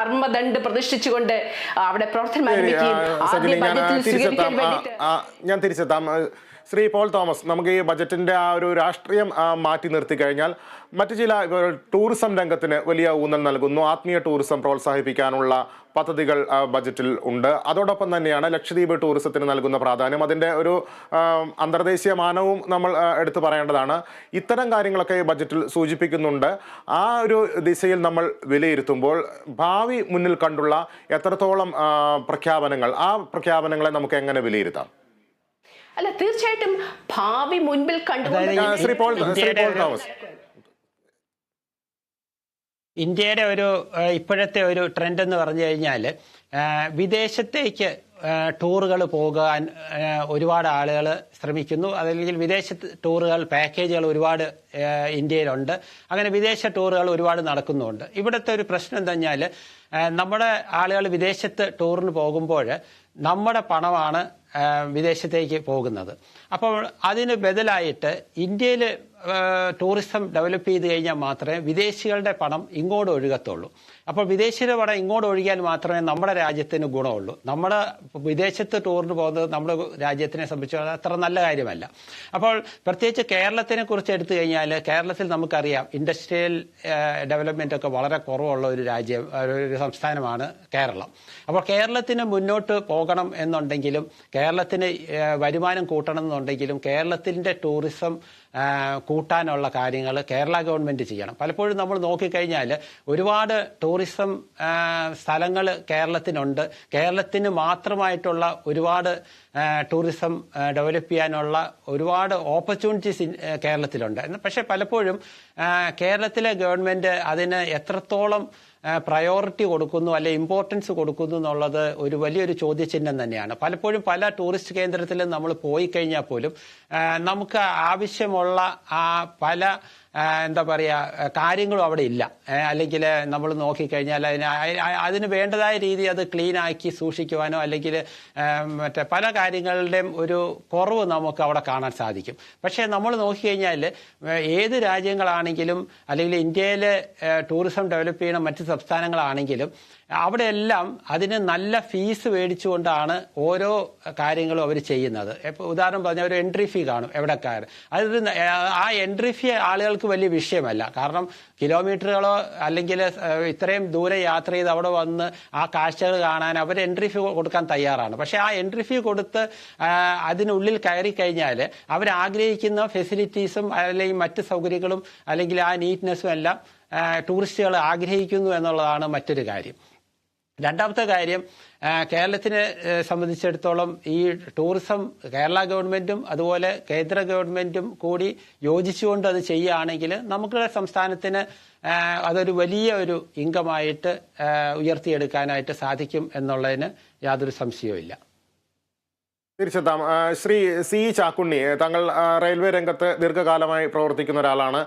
കർമ്മദണ്ഡ് പ്രതിഷ്ഠിച്ചുകൊണ്ട് അവിടെ പ്രവർത്തനം ആരംഭിക്കുകയും ഞാൻ തിരിച്ചെത്താം. ശ്രീ പോൾ തോമസ്, നമുക്ക് ഈ ബജറ്റിന്റെ ആ ഒരു രാഷ്ട്രീയം മാറ്റി നിർത്തി കഴിഞ്ഞാൽ മറ്റു ചില ടൂറിസം രംഗത്തിന് വലിയ ഊന്നൽ നൽകുന്നു. ആത്മീയ ടൂറിസം പ്രോത്സാഹിപ്പിക്കാനുള്ള പദ്ധതികൾ ബജറ്റിൽ ഉണ്ട്. അതോടൊപ്പം തന്നെയാണ് ലക്ഷദ്വീപ് ടൂറിസത്തിന് നൽകുന്ന പ്രാധാന്യം, അതിൻ്റെ ഒരു അന്തർദേശീയ മാനവും നമ്മൾ എടുത്തു പറയേണ്ടതാണ്. ഇത്തരം കാര്യങ്ങളൊക്കെ ബജറ്റിൽ സൂചിപ്പിക്കുന്നുണ്ട്. ആ ഒരു ദിശയിൽ നമ്മൾ വിലയിരുത്തുമ്പോൾ ഭാവി മുന്നിൽ കണ്ടുള്ള എത്രത്തോളം പ്രഖ്യാപനങ്ങൾ, ആ പ്രഖ്യാപനങ്ങളെ നമുക്ക് എങ്ങനെ വിലയിരുത്താം? അല്ല, തീർച്ചയായിട്ടും ഭാവി മുൻപിൽ ഇന്ത്യയുടെ ഒരു ഇപ്പോഴത്തെ ഒരു ട്രെൻഡ് എന്ന് പറഞ്ഞു കഴിഞ്ഞാൽ വിദേശത്തേക്ക് ടൂറുകൾ പോകാൻ ഒരുപാട് ആളുകൾ ശ്രമിക്കുന്നു. അതല്ലെങ്കിൽ വിദേശ ടൂറുകൾ പാക്കേജുകൾ ഒരുപാട് ഇന്ത്യയിലുണ്ട്. അങ്ങനെ വിദേശ ടൂറുകൾ ഒരുപാട് നടക്കുന്നുണ്ട്. ഇവിടുത്തെ ഒരു പ്രശ്നം എന്താ പറഞ്ഞാൽ നമ്മുടെ ആളുകൾ വിദേശത്ത് ടൂറിന് പോകുമ്പോൾ നമ്മുടെ പണമാണ് വിദേശത്തേക്ക് പോകുന്നത്. അപ്പോൾ അതിന് ബദലായിട്ട് ഇന്ത്യയിൽ ടൂറിസം ഡെവലപ്പ് ചെയ്ത് കഴിഞ്ഞാൽ മാത്രമേ വിദേശികളുടെ പണം ഇങ്ങോട്ട് ഒഴുകത്തുള്ളൂ. അപ്പോൾ വിദേശികളുടെ പണം ഇങ്ങോട്ട് ഒഴുകിയാൽ മാത്രമേ നമ്മുടെ രാജ്യത്തിന് ഗുണമുള്ളൂ. നമ്മുടെ വിദേശത്ത് ടൂറിന് പോകുന്നത് നമ്മുടെ രാജ്യത്തിനെ സംബന്ധിച്ച് അത്ര നല്ല കാര്യമല്ല. അപ്പോൾ പ്രത്യേകിച്ച് കേരളത്തിനെ കുറിച്ച് എടുത്തു കഴിഞ്ഞാൽ കേരളത്തിൽ നമുക്കറിയാം ഇൻഡസ്ട്രിയൽ ഡെവലപ്മെന്റ് ഒക്കെ വളരെ കുറവുള്ള ഒരു ഒരു സംസ്ഥാനമാണ് കേരളം. അപ്പോൾ കേരളത്തിന് മുന്നോട്ട് പോകണം എന്നുണ്ടെങ്കിലും കേരളത്തിന് വരുമാനം കൂട്ടണം എന്നുണ്ടെങ്കിലും കേരളത്തിൻ്റെ ടൂറിസം കൂട്ടാനുള്ള കാര്യങ്ങൾ കേരള ഗവൺമെൻറ് ചെയ്യണം. പലപ്പോഴും നമ്മൾ നോക്കിക്കഴിഞ്ഞാൽ ഒരുപാട് ടൂറിസം സ്ഥലങ്ങൾ കേരളത്തിനുണ്ട്. കേരളത്തിന് മാത്രമായിട്ടുള്ള ഒരുപാട് ടൂറിസം ഡെവലപ്പ് ചെയ്യാനുള്ള ഒരുപാട് ഓപ്പർച്യൂണിറ്റീസ് കേരളത്തിലുണ്ട്. പക്ഷേ പലപ്പോഴും കേരളത്തിലെ ഗവൺമെൻറ് അതിന് എത്രത്തോളം പ്രയോറിറ്റി കൊടുക്കുന്നു അല്ലെ ഇമ്പോർട്ടൻസ് കൊടുക്കുന്നു എന്നുള്ളത് ഒരു വലിയൊരു ചോദ്യചിഹ്നം തന്നെയാണ്. പലപ്പോഴും പല ടൂറിസ്റ്റ് കേന്ദ്രത്തിലും നമ്മൾ പോയി കഴിഞ്ഞാൽ പോലും നമുക്ക് ആവശ്യമുള്ള പല എന്താ പറയുക കാര്യങ്ങളും അവിടെ ഇല്ല. അല്ലെങ്കിൽ നമ്മൾ നോക്കിക്കഴിഞ്ഞാൽ അതിന് വേണ്ടതായ രീതി അത് ക്ലീൻ ആക്കി സൂക്ഷിക്കുവാനോ അല്ലെങ്കിൽ മറ്റേ പല കാര്യങ്ങളുടെയും ഒരു കുറവ് നമുക്ക് അവിടെ കാണാൻ സാധിക്കും. പക്ഷേ നമ്മൾ നോക്കിക്കഴിഞ്ഞാൽ ഏത് രാജ്യങ്ങളാണെങ്കിലും അല്ലെങ്കിൽ ഇന്ത്യയിലെ ടൂറിസം ഡെവലപ്പ് ചെയ്യുന്ന മറ്റ് സംസ്ഥാനങ്ങളാണെങ്കിലും അവിടെയെല്ലാം അതിന് നല്ല ഫീസ് മേടിച്ചുകൊണ്ടാണ് ഓരോ കാര്യങ്ങളും അവർ ചെയ്യുന്നത്. ഇപ്പോൾ ഉദാഹരണം പറഞ്ഞാൽ ഒരു എൻട്രി ഫീ കാണും എവിടെക്കാർ. അത് ആ എൻട്രി ഫീ ആളുകൾക്ക് വലിയ വിഷയമല്ല. കാരണം കിലോമീറ്ററുകളോ അല്ലെങ്കിൽ ഇത്രയും ദൂരെ യാത്ര ചെയ്ത് അവിടെ വന്ന് ആ കാഴ്ചകൾ കാണാൻ അവർ എൻട്രി ഫീ കൊടുക്കാൻ തയ്യാറാണ്. പക്ഷേ ആ എൻട്രി ഫീ കൊടുത്ത് അതിനുള്ളിൽ കയറി കഴിഞ്ഞാൽ അവരാഗ്രഹിക്കുന്ന ഫെസിലിറ്റീസും അല്ലെങ്കിൽ മറ്റ് സൗകര്യങ്ങളും അല്ലെങ്കിൽ ആ നീറ്റ്നെസ്സും എല്ലാം ടൂറിസ്റ്റുകൾ ആഗ്രഹിക്കുന്നു എന്നുള്ളതാണ് മറ്റൊരു കാര്യം. രണ്ടാമത്തെ കാര്യം, കേരളത്തിനെ സംബന്ധിച്ചിടത്തോളം ഈ ടൂറിസം കേരള ഗവൺമെൻറ്റും അതുപോലെ കേന്ദ്ര ഗവൺമെൻറ്റും കൂടി യോജിച്ചുകൊണ്ട് അത് ചെയ്യുകയാണെങ്കിൽ നമുക്ക് സംസ്ഥാനത്തിന് അതൊരു വലിയ ഒരു ഇൻകമായിട്ട് ഉയർത്തിയെടുക്കാനായിട്ട് സാധിക്കും എന്നുള്ളതിന് യാതൊരു സംശയവുമില്ല. തിരിച്ചെത്താം. ശ്രീ സി ചാക്കുണ്ണി, താങ്കൾ റെയിൽവേ രംഗത്ത് ദീർഘകാലമായി പ്രവർത്തിക്കുന്ന ഒരാളാണ്.